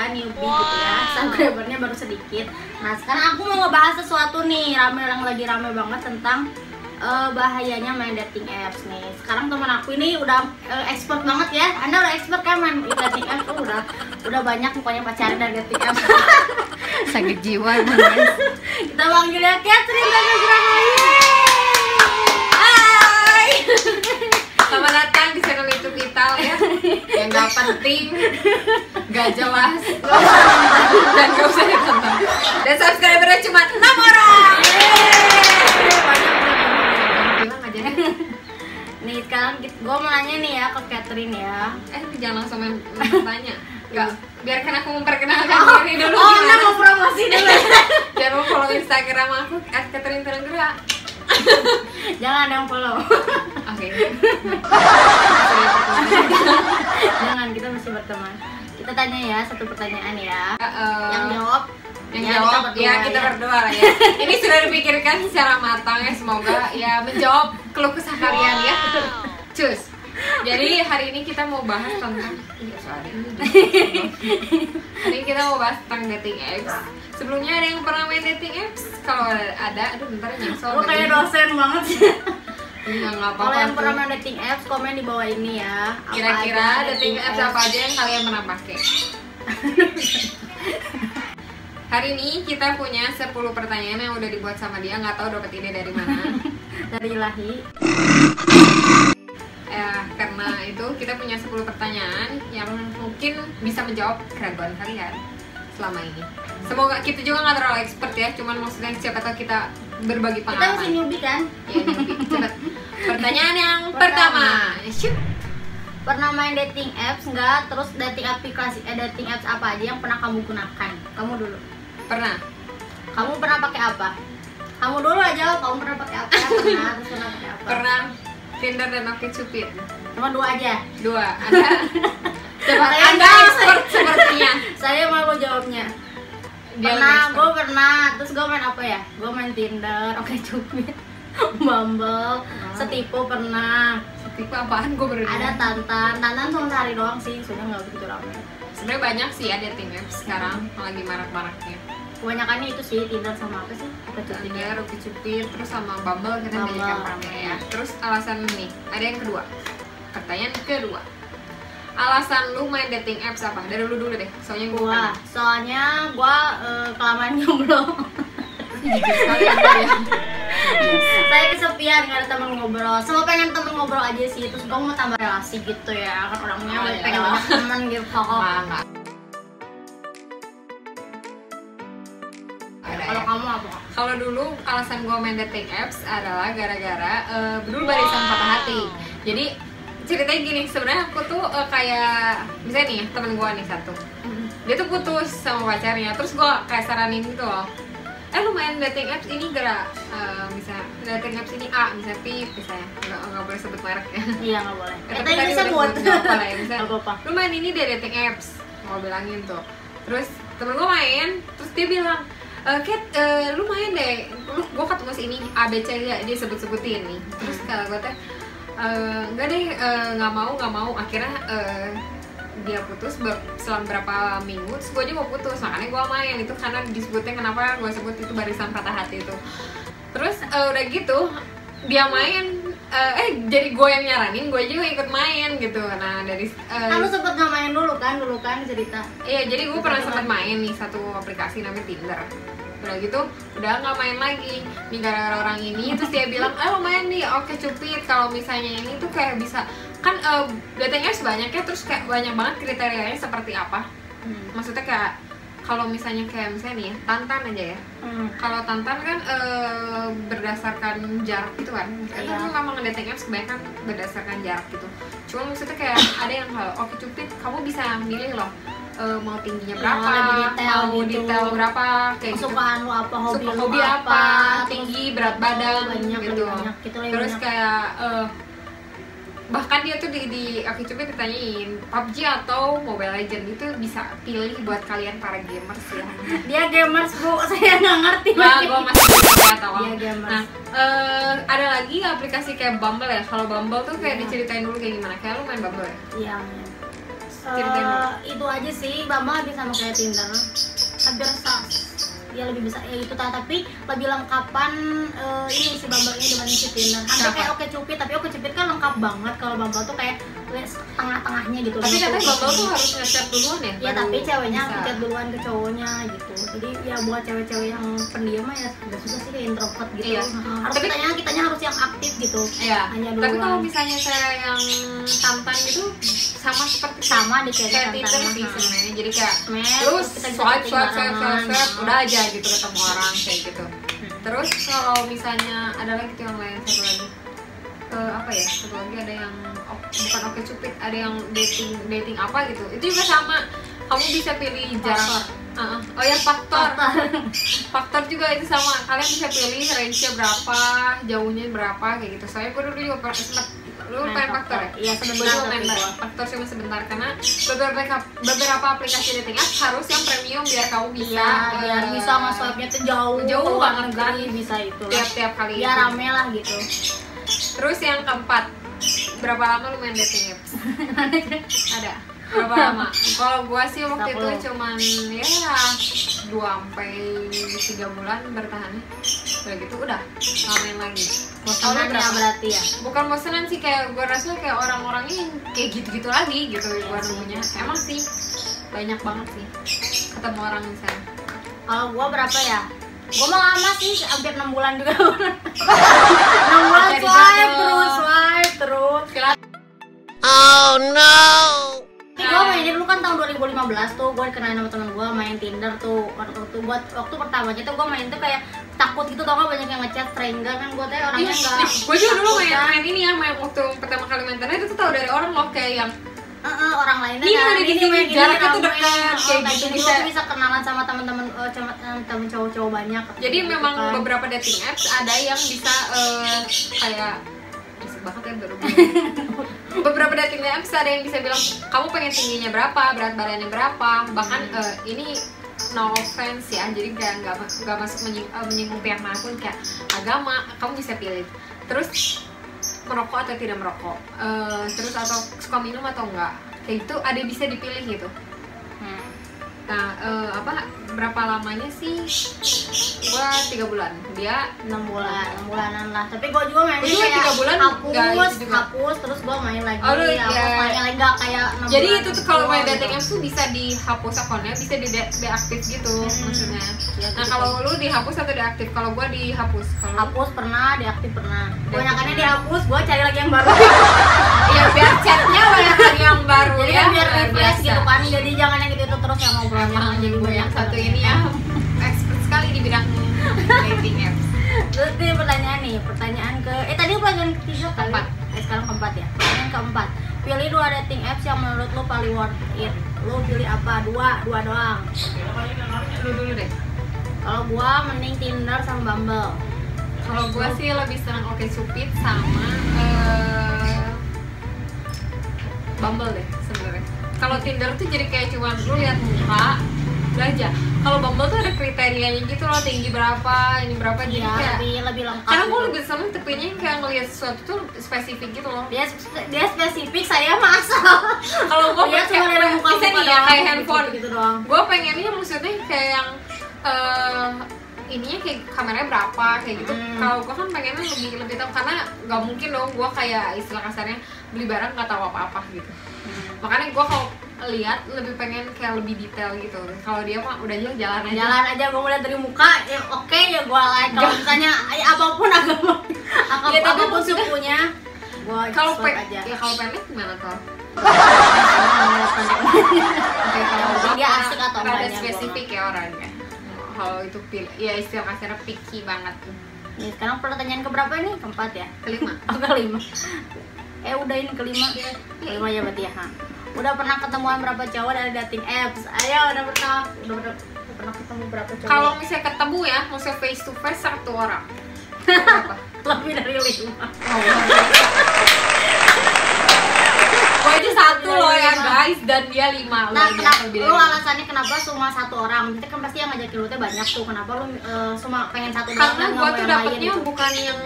ya, newbie gitu ya, subscribernya baru sedikit. Nah sekarang aku mau ngebahas sesuatu nih, yang lagi rame banget tentang bahayanya main dating apps nih. Sekarang teman aku ini udah expert banget ya. Anda udah expert kan main dating apps? Udah banyak pokoknya pacaran dari dating apps. Sakit jiwa emang guys. Kita panggil ya Catherine dan Nugraha. Hai. Selamat datang di channel YouTube Vital ya. Yang gak penting, gak jelas, dan gak usah ditonton. Dan subscribernya cuma 6 orang. Bilang aja deh. Nih sekarang gue mau nanya nih ya ke Catherine ya. Jangan langsung main tanya. Gak, biarkan aku memperkenalkan diri dulu. Anda mau promosi dulu. Jangan lupa follow Instagram aku @catherine_nugraha. Jangan ada yang follow. Oke. Jangan, kita masih berteman. Kita tanya ya satu pertanyaan ya. Yang jawab kita berdua lah ya. Ini sudah dipikirkan secara matang ya, semoga ya menjawab keluh kesah kalian ya. Cus. Jadi hari ini kita mau bahas tentang hari ini kita mau bahas tentang dating apps. Sebelumnya ada yang pernah main dating apps? Kalau ada, aduh bentar nyesel. Lu kayak dosen banget sih. Enggak apa-apa. Kalau yang pernah main dating apps komen di bawah ini ya. Kira-kira dating apps apa aja yang kalian pernah pakai? Hari ini kita punya 10 pertanyaan yang udah dibuat sama dia, nggak tahu dapat ide dari mana. Dari Ilahi. Ya, karena itu kita punya 10 pertanyaan yang mungkin bisa menjawab keraguan kalian selama ini. Semoga kita juga nggak terlalu expert ya, cuman maksudnya siapa tahu kita berbagi Kita pengalaman. masih newbie kan? Ya, newbie. Cepet. Pertanyaan yang pertama. Shoot. Pernah main dating apps nggak? Terus dating apps apa aja yang pernah kamu gunakan? Kamu dulu. Pernah. Kamu pernah pakai apa? Kamu dulu aja, kamu pernah pakai apa? Pernah, terus pernah pakai apa? Pernah Tinder dan OkCupid. Cuma 2 aja. 2. Ada. Coba Saya Anda enggak. expert sepertinya. Saya malu jawabnya. Dia Pernah, expert. gue pernah. Terus gue main apa ya? Gue main Tinder, OkCupid, Bumble, Setipu pernah. Tipe apaan gue baru Ada dengar. Tantan cuma sehari doang sih, soalnya nggak begitu ramai. Sebenarnya banyak sih ada dating apps sekarang lagi marak-maraknya. Kebanyakannya itu sih Tinder sama apa sih? OkCupid. Tinder, OkCupid, terus sama Bumble kita Bumble. banyak yang ramai ya. Terus alasan nih, ada yang kedua. Pertanyaan kedua. Alasan lu main dating apps apa? Dari lu dulu deh. Soalnya Gua kelamaan jomblo. jujur sekali Anda ya. Saya kesepian, nggak ada teman ngobrol. Semua pengen temen ngobrol aja sih. Terus gue mau tambah relasi gitu ya. Kan orangnya Oh, iya. pengen banyak temen gitu. Enggak. Kalau kamu apa? Kalau dulu alasan gue main dating apps adalah gara-gara dulu barisan patah hati. Jadi ceritanya gini, sebenarnya aku tuh kayak misalnya nih temen gue nih satu, dia tuh putus sama pacarnya, terus gue kayak saranin gitu loh, lu main dating apps ini gara misalnya dating apps ini A, misalnya Pip, misalnya nggak boleh sebut merek ya. Iya nggak boleh. Tapi Kita tadi bisa udah buat. sebut, nggak apa lah ya, misalnya Nggak apa-apa. lu main ini deh dating apps, mau bilangin tuh. Terus temen gue main, terus dia bilang, Kat, lu main deh, gue ketemu si ini A, B, C, dia sebut-sebutin nih. Terus kalau gue teh, enggak deh, nggak mau. Akhirnya dia putus selang berapa minggu, terus gue juga putus. Makanya gue main itu karena disebutnya, kenapa gue sebut itu barisan patah hati itu. Terus udah gitu, dia main, jadi gue yang nyaranin, gue juga ikut main gitu. Nah dari Lu sempet nggak main dulu kan cerita. iya, jadi gue pernah sempat main nih satu aplikasi namanya Tinder. Udah gitu, udah nggak main lagi nih gara-gara orang ini. Terus dia bilang, lo main nih OkCupid. Kalau misalnya ini tuh kayak bisa kan dating apps banyak ya, terus kayak banyak banget kriterianya seperti apa. Maksudnya kayak kalau misalnya nih ya, Tantan aja ya. Kalau Tantan kan berdasarkan jarak gitu kan. Itu Iya. memang dating apps kebanyakan berdasarkan jarak gitu. Cuma maksudnya kayak ada yang kalau OkCupid kamu bisa milih loh, mau tingginya Ya, berapa, lebih detail mau gitu. detail berapa, kayak gitu. Kesukaan lu apa, hobi lu Hobi apa, tinggi, berat badan, banyak, gitu. lebih banyak, gitu, lebih Terus banyak. kayak bahkan dia tuh di OkCupid ditanyain PUBG atau Mobile Legends, itu bisa pilih buat kalian para gamers ya. Dia gamers bu, saya nggak ngerti. Nah, gue masih ya tolong. Dia gamers. Nah, ada lagi aplikasi kayak Bumble ya. Kalau Bumble tuh kayak diceritain dulu kayak gimana. Kayak lu main Bumble ya? Iya. ceritain dulu. Itu aja sih, Bumble hampir sama kayak Tinder, hampir ya lebih besar ya itu tapi lebih lengkapan ini si Bumble ini dibanding si Tinder. Hampir kayak OkCupid, tapi OkCupid kan lengkap banget. Kalau Bumble tuh kayak tengah-tengahnya gitu. Tapi katanya Bumble tuh harus nge-chat duluan ya? Ya tapi ceweknya chat duluan ke cowoknya gitu. Jadi ya buat cewek-cewek yang pendiam mah ya udah susah sih kayak introvert gitu. Iya. Harus Tapi kitanya harus yang aktif gitu. Iya. Hanya duluan. Tapi kalau misalnya saya yang tantan gitu sama seperti sama di kayak Tinder sih sebenarnya. Jadi kayak Match, lu terus kita bisa swipe chatting barengan. udah aja gitu ketemu orang kayak gitu. Terus kalau misalnya ada lagi tuh yang lain satu lagi apa ya, satu lagi ada yang bukan OkCupid, ada yang dating apa gitu, itu juga sama, kamu bisa pilih jarak. Oh ya, faktor juga itu sama, kalian bisa pilih range-nya berapa, jauhnya berapa kayak gitu. Soalnya gue dulu juga sempat, lu main faktor ya? Iya, sebentar main faktor cuma sebentar karena beberapa aplikasi dating app harus yang premium biar kamu bisa biar bisa nge-swipe-nya tuh jauh banget kan, bisa itu tiap kali biar itu. rame lah gitu. Terus yang keempat, berapa lama lu main dating apps? Ada berapa lama? Kalau gua sih waktu itu cuman ya 2 sampai 3 bulan bertahan. Udah gitu udah nggak main lagi. Bosanan ya berarti ya? Bukan bosanan sih, kayak gua rasa kayak orang-orangnya kayak gitu-gitu lagi gitu gua nemunya. Emang sih banyak banget sih ketemu orang misalnya. Kalau gua berapa ya? Gua mah lama sih, hampir 6 bulan juga. 6 bulan swipe terus. Oh no. Gue mainnya dulu kan tahun 2015 tuh, gue kenalin sama temen gue main Tinder tuh. Waktu pertamanya tuh gue main tuh kayak takut gitu, tau gak banyak yang ngechat stranger kan, gue tuh orangnya enggak. Gue juga dulu main ini ya, main waktu pertama kali main Tinder itu tuh tau dari orang loh kayak yang orang lainnya ini kan, ada di sini jaraknya tuh dekat kayak gitu, bisa kenalan sama teman-teman cowok-cowok banyak. Jadi gitu memang kan. beberapa dating apps ada yang bisa kayak risik banget ya baru beberapa dating apps ada yang bisa bilang kamu pengen tingginya berapa, berat badannya berapa, bahkan ini no offense ya, jadi kayak nggak masuk menyinggung pihak manapun, kayak agama kamu bisa pilih. Terus merokok atau tidak merokok, terus atau suka minum atau enggak, kayak itu ada bisa dipilih gitu. Nah, berapa lamanya sih? Gua 3 bulan, dia 6 bulanan lah. Tapi gua juga mainnya juga kayak 3 bulan hapus, terus gua main lagi. Main lagi nggak kayak 6 jadi bulan itu tuh kalau main gitu. dating apps tuh bisa dihapus akunnya, bisa deaktif gitu maksudnya. Ya, Nah kalau lu dihapus atau deaktif? Kalau gua dihapus. Kalau hapus pernah, deaktif pernah. Banyakannya dihapus, gua cari lagi yang baru. ya biar chatnya banyak yang baru Jadi ya, kan biar refresh gitu kan. Jadi jangan yang gitu terus yang ngobrolnya jadi gue banyak yang satu ini ya expert sekali di bidang dating apps. Terus ini pertanyaan ke tadi pertanyaan ketiga kali. Sekarang keempat ya. Pertanyaan keempat. Pilih 2 dating apps yang menurut lo paling worth it. Lo pilih apa? Dua doang. Lu dulu deh. Kalau gua mending Tinder sama Bumble. Kalau gua sih lebih senang OkCupid sama Bumble deh sebenarnya. Kalau Tinder tuh jadi kayak cuma lu lihat muka aja. Kalau Bumble tuh ada kriterianya gitu loh, tinggi berapa, ini berapa, jadi kayak lebih lengkap. karena gue gitu. lebih seneng tepinya kayak ngelihat sesuatu tuh spesifik gitu loh. Dia spesifik, saya mah asal. Kalau gue Dia cuma ada muka nih ya kayak handphone gitu doang. Gue pengennya maksudnya kayak yang ininya kayak kameranya berapa kayak gitu. Kalau gue kan pengennya lebih tahu, karena nggak mungkin dong gue kayak istilah kasarnya beli barang nggak tahu apa-apa gitu. Makanya gue kalau lihat lebih pengen kayak lebih detail gitu. Kalau dia mah udah jalan aja. Gue ngeliat dari muka ya oke, ya gue like. Kalau misalnya apapun agama Ya, tapi apapun maksudnya- sukunya gue Kalau swipe aja. ya kalau pendek gimana tuh? Oke, kalau dia asik atau ada enggaknya spesifik ya orangnya. Kalau itu pilih, ya istilah kasarnya picky banget. Nih, sekarang pertanyaan keberapa nih? Keempat ya? Kelima. Oh, kelima. Udah ini kelima. Kelima ya berarti ya. Udah pernah ketemuan berapa cowok dari dating apps? Ayo, udah pernah ketemu berapa cowok? Kalau misalnya ketemu ya, maksudnya face to face 1 orang. Berapa? lebih dari 5. Gue aja 1 loh ya guys, dan dia 5. Nah, kenapa lu alasannya kenapa cuma 1 orang? Kita kan pasti yang ngajakin lu teh banyak tuh. Kenapa lu cuma pengen 1 doang? Karena dan gue nggak tuh mau yang lain dapetnya gitu? bukan yang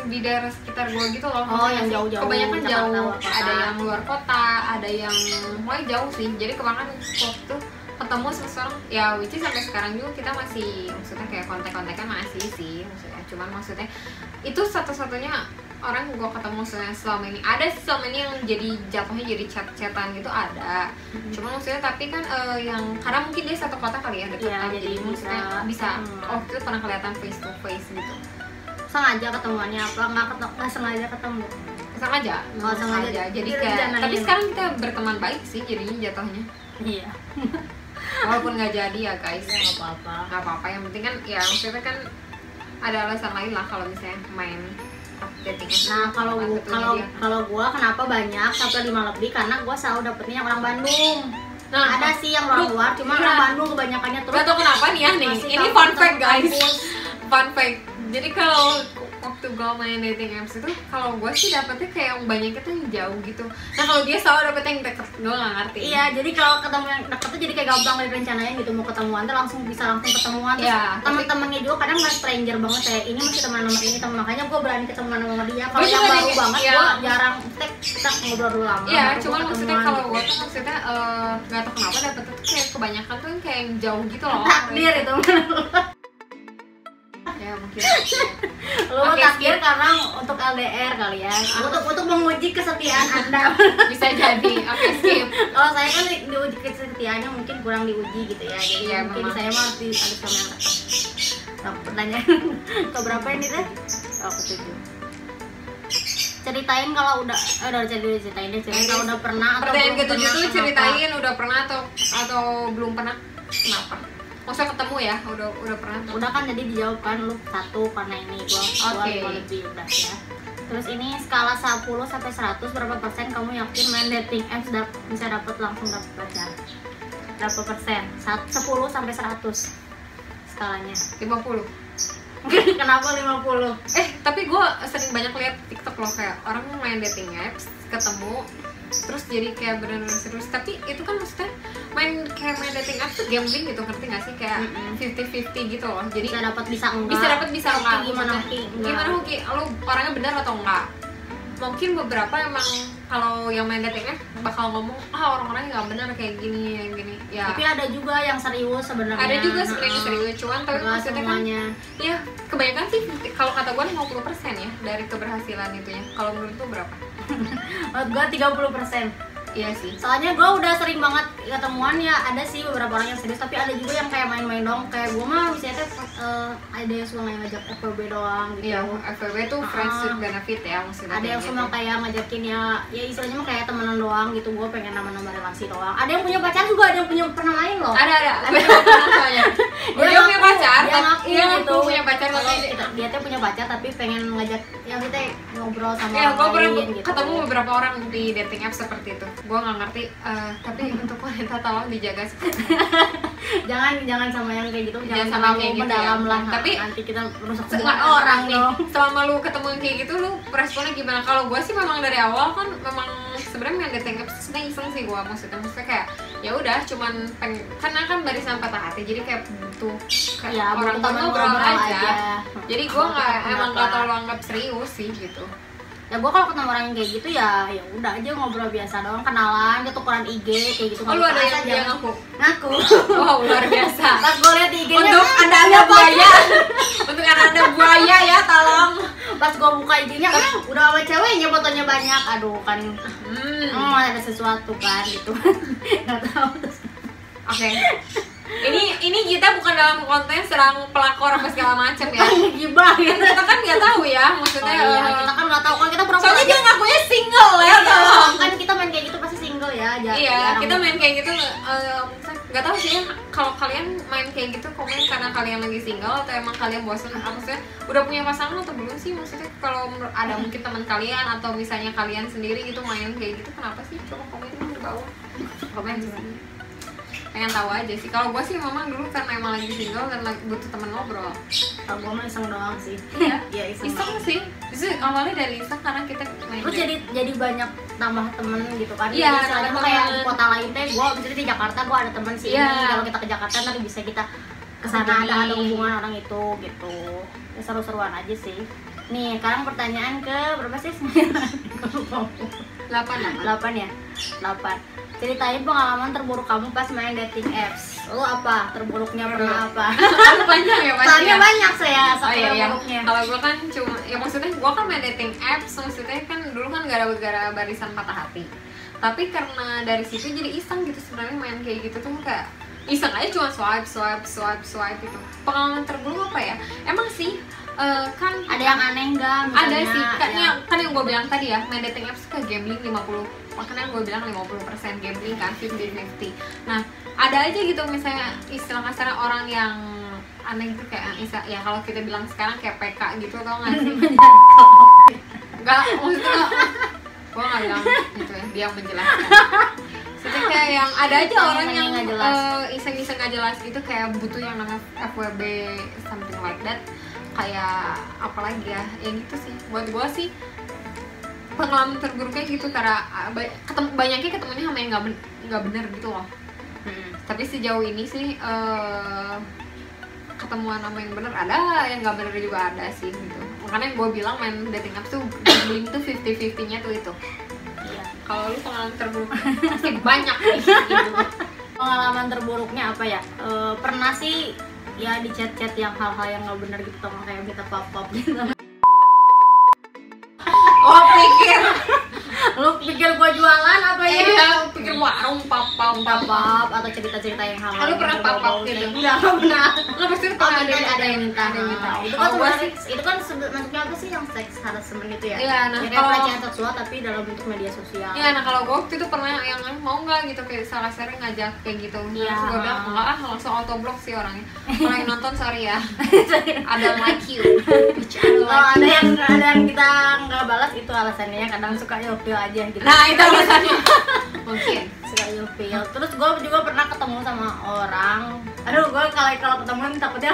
di daerah sekitar gue gitu loh. Oh, yang jauh-jauh, Kebanyakan Jakarta, jauh, luar kota. ada yang luar kota, ada yang mulai jauh sih. Jadi kebanyakan waktu ketemu seseorang ya, which is sampai sekarang juga kita masih, maksudnya kayak kontak-kontakan masih sih maksudnya. Cuman maksudnya itu satu-satunya orang gue ketemu selama ini. Ada selama ini yang jadi jatuhnya jadi chat-chatan gitu ada. Cuma maksudnya tapi kan yang karena mungkin dia satu kota kali ya dekat, Iya, jadi jadi maksudnya bisa oh itu pernah kelihatan face to face gitu. Sengaja ketemuannya apa? Nggak sengaja ketemu? Sengaja, Oh, sengaja. Jadi Dia kayak rencanain. tapi sekarang kita berteman baik sih jadinya jatuhnya. Iya. Walaupun nggak jadi ya guys. Ya nggak apa-apa. Nggak apa-apa, yang penting kan ya maksudnya kan ada alasan lain lah kalau misalnya main dating apps. Nah kalau Salah satunya dia. kalau gua kenapa banyak sampai 5 lebih, karena gua selalu dapetnya yang orang Bandung. Nah, Ada sih yang orang luar, cuma iya. orang Bandung kebanyakannya terus. Gak tau kenapa nih ya nih, masih ini kampus fun fact guys. kampus. Fun fact. Jadi kalau waktu gue main dating apps itu, kalau gue sih dapetnya kayak yang banyak itu yang jauh gitu. Nah kalau dia selalu dapetnya yang deket, gue gak ngerti. Iya, jadi kalau ketemu yang deket tuh jadi kayak gampang dari rencananya gitu, mau ketemuan tuh langsung ketemuan. Terus Iya, teman-temannya juga kadang nggak stranger banget, kayak ini masih teman nomor ini, makanya gue berani ketemuan sama dia. Kalau Gua yang juga baru nih, banget iya. gue jarang kita ngobrol dulu lama. Iya, baru cuman gua maksudnya ketemuan kalau gitu. gue tuh maksudnya gak tau kenapa dapetnya tuh kayak kebanyakan tuh yang kayak yang jauh gitu loh. Takdir itu. Ya mungkin. Lu Oke, takdir skip. karena untuk LDR kali ya. Untuk menguji kesetiaan Anda. Bisa jadi. Oke, skip. Kalau saya kan diuji kesetiaannya mungkin kurang diuji gitu ya. Jadi Iya, mungkin memang. saya mah harus sama yang dekat. Nah, pertanyaan keberapa ini teh? Oh, ketujuh. Ceritain kalau udah ceritain deh, ceritain kalau udah pernah atau Pertanyaan belum ketujuh pernah, tuh kenapa? ceritain udah pernah atau belum pernah, kenapa? Maksudnya ketemu ya, udah pernah. Udah kan jadi dijawab kan lu satu karena ini gua Oke. lebih udah ya. Terus ini skala 10 sampai 100 berapa persen kamu yakin main dating apps bisa dapat langsung dapat pacar? Berapa persen? 10 sampai 100 skalanya. 50. Kenapa 50? Tapi gue sering banyak lihat TikTok loh, kayak orang main dating apps, ketemu, terus jadi kayak bener-bener serius. Tapi itu kan maksudnya main dating apps tuh gambling gitu, ngerti gak sih? Kayak 50-50 gitu loh. Jadi Bisa dapat bisa enggak? bisa enggak. Gimana Maksudnya, Hoki? Enggak. gimana Hoki? Lu orangnya benar atau enggak? Mungkin beberapa emang kalau yang main dating apps bakal ngomong orang-orangnya nggak benar kayak gini ya. Tapi ada juga yang serius sebenarnya. Ada juga sebenarnya serius, cuman tapi Enggak maksudnya kan semuanya. ya kebanyakan sih kalau kata gue 50% ya dari keberhasilan itunya. Kalau menurut tuh berapa? Menurut gua 30%. Iya sih. Soalnya gue udah sering banget ketemuan ya, ada sih beberapa orang yang serius, tapi ada juga yang kayak main-main dong. Kayak gue mah misalnya ada yang suka ngajak FWB doang gitu. Iya, FWB tuh friends with benefit ya maksudnya. Ada yang kayak cuma gitu. kayak ngajakin ya istilahnya mah kayak temenan doang gitu. Gue pengen nambah-nambah relasi doang. Ada yang punya pacar juga, ada yang punya pernah main loh. Ada. Gue juga pernah soalnya. Dia punya pacar, dia ngaku dia gitu. punya pacar Kalau tapi dia tuh punya pacar tapi pengen ngajak ya kita ngobrol sama ya gue orang pernah lain gitu. ketemu beberapa orang di dating apps seperti itu. Gue nggak ngerti, tapi untuk wanita tolong dijaga seperti jangan sama yang kayak gitu, Jangan jangan sama terlalu kayak gitu mendalam ya. lah. Tapi nanti kita merusak Nggak, semua orang nih, dong. selama lu ketemu yang kayak gitu lu responnya gimana? Kalau gue sih memang dari awal kan memang sebenarnya main dating apps sebenarnya iseng sih gue, maksudnya kayak ya udah cuman karena kan barisan patah hati jadi kayak butuh kayak Ya, orang butuh teman ngobrol ngobrol aja. aja. Jadi gue nggak Butuh emang nggak pendapat. terlalu anggap serius sih gitu. Ya gue kalau ketemu orang yang kayak gitu ya udah aja ngobrol biasa doang, kenalan, dia tukeran IG kayak gitu. Oh lu ada yang aja. dia ngaku? Ngaku. Wow luar biasa. Pas gue liat di IG-nya Untuk anda buaya, untuk anda buaya ya tolong. pas gue buka IG-nya udah sama ceweknya fotonya banyak. Aduh kan ada sesuatu kan gitu. Nggak tahu terus. Oke. Ini kita bukan dalam konten serang pelakor apa segala macam ya. Gibah gitu. Kita kan nggak tahu ya, maksudnya. Oh, iya, kita kan nggak tahu kan, kita pura-pura Soalnya aja. dia ngakunya single ya, tolong. Kan kita main kayak gitu pasti single ya. Iya, jarang. kita main kayak gitu. Nggak tahu sih ya, kalau kalian main kayak gitu komen karena kalian lagi single atau emang kalian bosan, maksudnya udah punya pasangan atau belum sih? Maksudnya kalau ada mungkin teman kalian atau misalnya kalian sendiri gitu main kayak gitu, kenapa sih? Coba komen di bawah. Komen di sini. Pengen tahu aja sih. Kalau gue sih memang dulu karena emang lagi single dan butuh teman ngobrol. Kalau gue mah iseng doang sih. Iya, Iya iseng. iseng sih. Justru awalnya dari iseng karena kita main. Terus jadi banyak tambah temen gitu kan. Iya, Jadi istilahnya tambah mah kayak temen. di kota lain teh, gue misalnya di Jakarta gue ada temen sih. Iya. Kalau kita ke Jakarta nanti bisa kita kesana, ada hubungan orang itu gitu. Ya, seru-seruan aja sih. Nih, sekarang pertanyaan ke berapa sih? 8 ya? 8. Ceritain pengalaman terburuk kamu pas main dating apps. Lu apa? Terburuknya pernah apa? panjang ya pasti Soalnya ya? banyak saya Oh iya, iya. terburuknya. Kalau gue kan cuma, ya maksudnya gue kan main dating apps, maksudnya kan dulu kan gara-gara barisan patah hati. Tapi karena dari situ jadi iseng gitu sebenarnya main kayak gitu tuh kayak iseng aja cuma swipe gitu. Pengalaman terburuk apa ya? Emang sih kan Ada yang aneh enggak misalnya? ada sih, yang kan yang gue bilang tadi ya, main dating apps ke gambling 50, makanya gue bilang 50% gambling kan, 50-50. Nah, ada aja gitu misalnya istilah kasarnya orang yang aneh gitu kayak ya kalau kita bilang sekarang kayak PK gitu, tau gak sih? Enggak, maksudnya gue gak bilang gitu ya, dia yang menjelaskan. Jadi kayak yang ada aja orang yang iseng-iseng gak jelas gitu, kayak butuh yang namanya FWB something like that. Kayak apalagi ya, yang gitu sih. Buat gue sih pengalaman terburuknya gitu karena banyaknya ketemunya sama yang nggak bener gitu loh. Tapi sejauh ini sih ketemuan sama yang bener ada, yang nggak bener juga ada sih gitu. Makanya gue bilang main dating apps tuh gambling tuh 50-50-nya tuh itu. Iya. Kalau lu pengalaman terburuk pasti banyak nih gitu. Pengalaman terburuknya apa ya? Pernah sih ya di chat-chat yang hal-hal yang nggak bener gitu, kayak kita pop-pop gitu. Oh pikir Lu pikir gua jualan apa ya? iya, pikir warung pop-pop Pop-pop atau cerita-cerita yang hal-hal Lu pernah yang pop-pop berbau-bau gitu? seks. Enggak pernah. nggak pasti Oh, pernah ada yang minta. ada yang minta. Itu Kalau kan gua sebenarnya sih itu kan masuknya apa sih yang seks harassment itu ya? Iya, nah, Ya, kayak kalau- pelecehan seksual tapi dalam bentuk media sosial. iya, nah kalau gue waktu itu pernah yang mau nggak gitu kayak salah sering ngajak kayak gitu. Iya. Terus gue bilang enggak ah, langsung auto block sih orangnya. Kalau yang nonton sorry ya. I don't like you. Bitch, I don't Kalau like you. ada yang kita nggak balas itu alasannya, kadang suka ilfil aja gitu. Nah itu alasannya. Mungkin. Suka ilfil. Terus gue juga pernah ketemu sama orang. Aduh, gue kalau ketemu takutnya